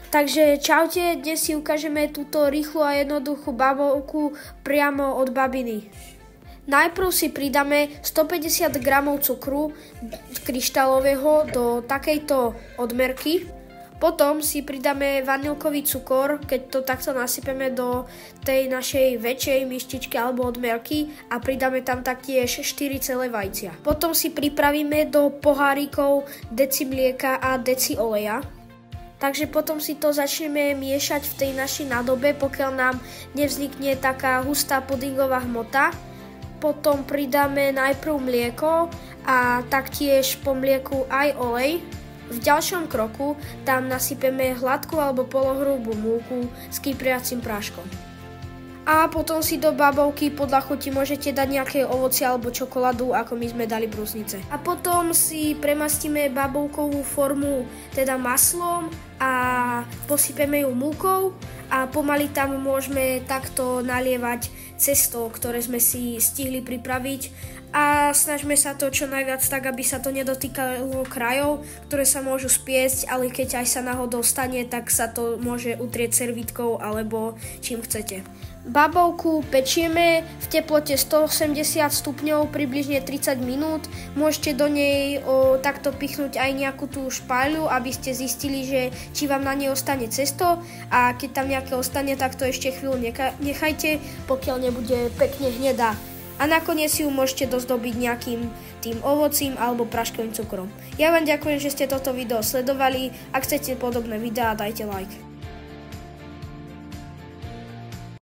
Takže čaute, dnes si ukážeme túto rýchlu a jednoduchú babovku priamo od babiny. Najprv si pridáme 150 g cukru kryštálového do takejto odmerky. Potom si pridáme vanilkový cukor, keď to takto nasypeme do tej našej väčšej myštičky alebo odmerky a pridáme tam taktiež 4 celé vajcia. Potom si pripravíme do pohárikov deci mlieka a deci oleja. Takže potom si to začneme miešať v tej našej nádobe, pokiaľ nám nevznikne taká hustá pudingová hmota. Potom pridáme najprv mlieko a taktiež po mlieku aj olej. V ďalšom kroku tam nasypeme hladkú alebo polohrubú múku s kypriacím práškom. A potom si do babovky podľa chuti môžete dať nejaké ovocie alebo čokoládu, ako my sme dali brusnice. A potom si premastíme babovkovú formu teda maslom a posypeme ju múkou a pomaly tam môžeme takto nalievať cesto, ktoré sme si stihli pripraviť a snažme sa to čo najviac tak, aby sa to nedotýkalo krajov, ktoré sa môžu spiesť, ale keď aj sa náhodou stane, tak sa to môže utrieť servítkou alebo čím chcete. Babovku pečieme v teplote 180 stupňov približne 30 minút. Môžete do nej takto pichnúť aj nejakú tú špaľu, aby ste zistili, že či vám na nej ostane cesto a keď tam nejaké ostane, tak to ešte chvíľu nechajte, pokiaľ nebude pekne hnedá. A nakoniec ju môžete dozdobiť nejakým tým ovocím alebo praškovým cukrom. Ja vám ďakujem, že ste toto video sledovali. Ak chcete podobné videá, dajte like.